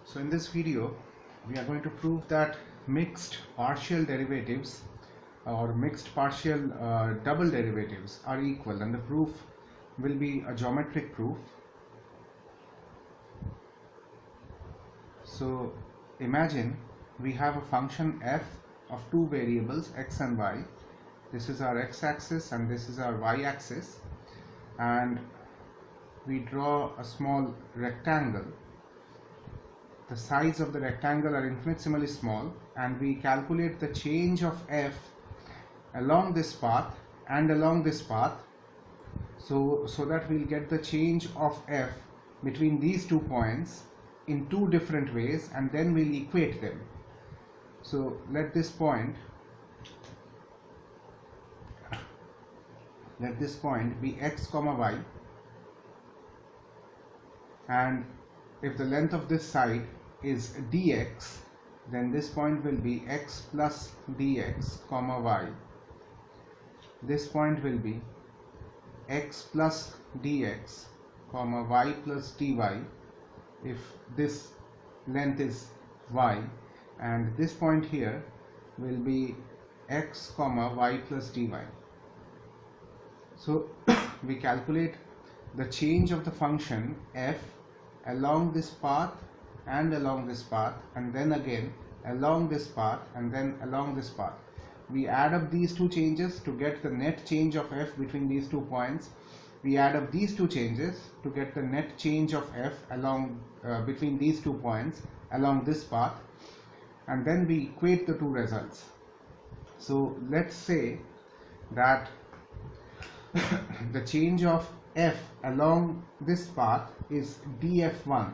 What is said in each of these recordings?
So in this video we are going to prove that mixed partial derivatives or mixed partial double derivatives are equal, and the proof will be a geometric proof. So imagine we have a function f of two variables x and y. This is our x-axis and this is our y-axis, and we draw a small rectangle. The sides of the rectangle are infinitesimally small, and we calculate the change of f along this path and along this path, so that we'll get the change of f between these 2 points in two different ways, and then we'll equate them. So let this point be x comma y, and if the length of this side is dx, then this point will be x plus dx comma y. This point will be x plus dx comma y plus dy if this length is y, and this point here will be x comma y plus dy. So we calculate the change of the function f along this path and along this path, and then again along this path and then along this path. We add up these two changes to get the net change of f between these 2 points. We add up these two changes to get the net change of f along between these 2 points along this path, and then we equate the two results. So let's say that the change of f along this path is df1.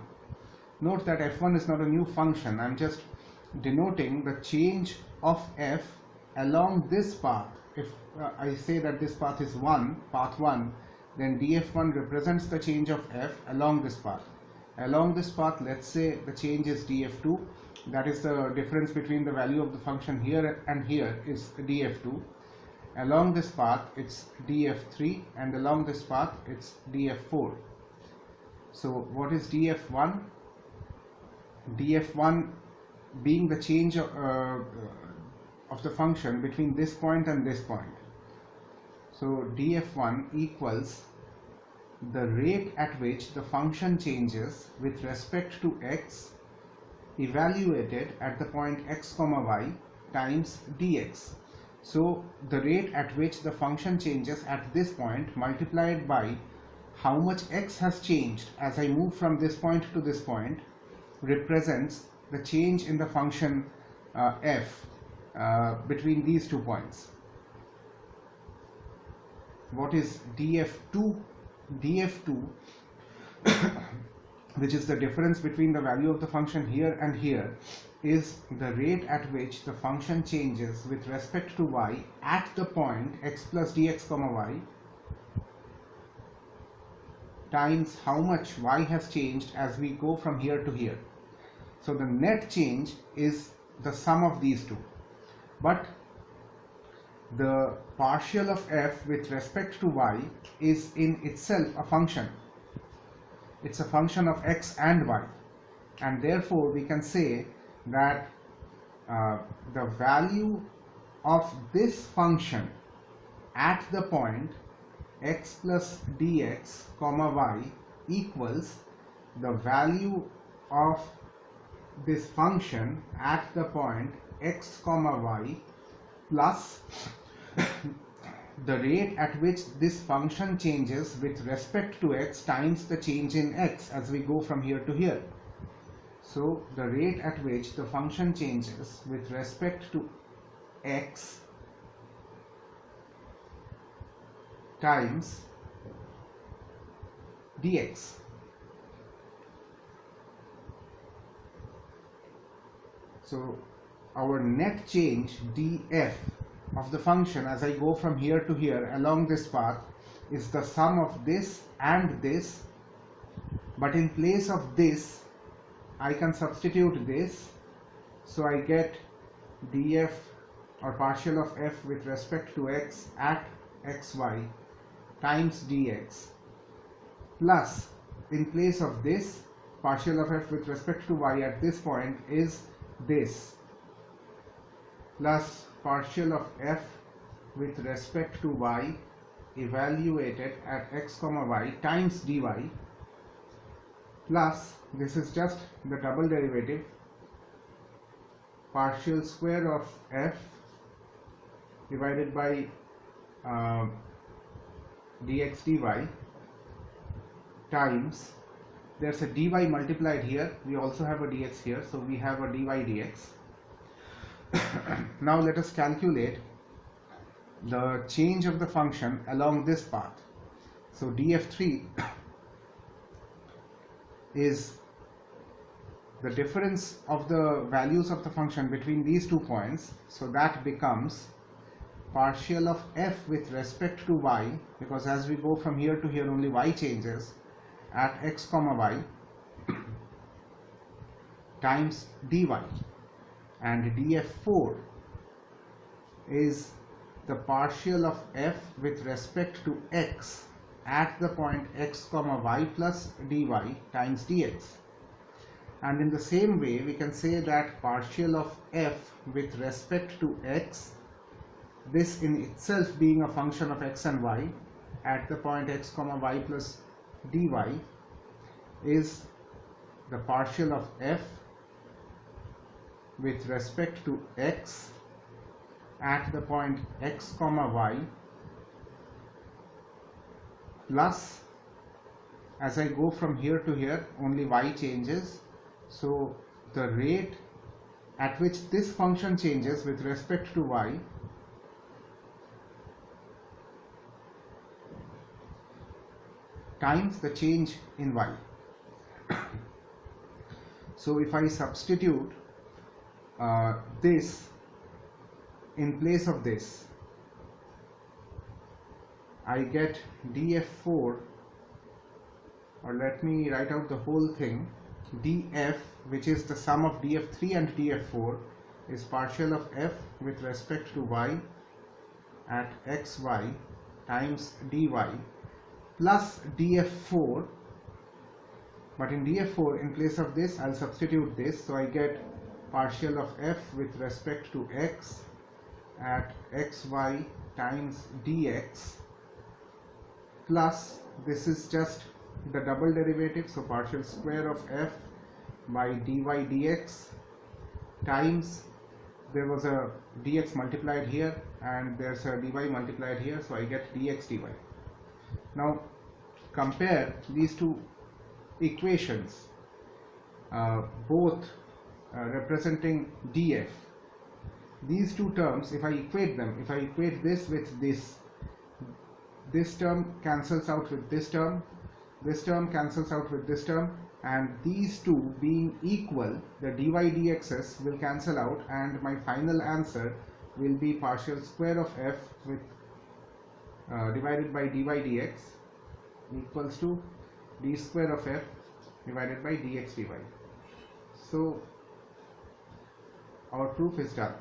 Note that f1 is not a new function. I'm just denoting the change of f along this path. If I say that this path is path 1, then df1 represents the change of f along this path. Along this path, let's say the change is df2. That is the difference between the value of the function here and here is df2. Along this path it's df3, and along this path it's df4. So what is df1? df1 being the change of the function between this point and this point. So df1 equals the rate at which the function changes with respect to x evaluated at the point x comma y times dx. So the rate at which the function changes at this point multiplied by how much x has changed as I move from this point to this point represents the change in the function f between these 2 points. What is df2? df2 which is the difference between the value of the function here and here, is the rate at which the function changes with respect to y at the point x plus dx comma y times how much y has changed as we go from here to here. So the net change is the sum of these two, but the partial of f with respect to y is in itself a function. It's a function of x and y, and therefore we can say that the value of this function at the point x plus dx comma y equals the value of this function at the point x comma y plus the rate at which this function changes with respect to x times the change in x as we go from here to here. So the rate at which the function changes with respect to x times dx. So our net change df of the function as I go from here to here along this path is the sum of this and this, but in place of this I can substitute this, so I get df or partial of f with respect to x at xy times dx, plus in place of this partial of f with respect to y at this point is this, plus partial of f with respect to y evaluated at x comma y times dy, plus this is just the double derivative, partial square of f divided by dx dy times, there's a dy multiplied here, we also have a dx here, so we have a dy dx. Now let us calculate the change of the function along this path. So df3 is the difference of the values of the function between these 2 points, so that becomes partial of f with respect to y, because as we go from here to here only y changes, at x comma y times dy, and df4 is the partial of f with respect to x at the point x comma y plus dy times dx. And in the same way we can say that partial of f with respect to x, this in itself being a function of x and y at the point x comma y plus dy, is the partial of f with respect to x at the point x comma y, plus as I go from here to here only y changes, so the rate at which this function changes with respect to y times the change in y. So if I substitute this in place of this, I get df4, or let me write out the whole thing, df, which is the sum of df3 and df4, is partial of f with respect to y at xy times dy plus df4, but in df4 in place of this I'll substitute this, so I get partial of f with respect to x at xy times dx, plus this is just the double derivative, so partial square of f by dy dx times, there was a dx multiplied here and there's a dy multiplied here, so I get dx dy. Now compare these two equations, both representing df. These two terms, if I equate them, if I equate this with this term cancels out with this term cancels out with this term, and these two being equal, the dy dx's will cancel out, and my final answer will be partial square of f with divided by dy dx equals to d square of f divided by dx dy. So our proof is done.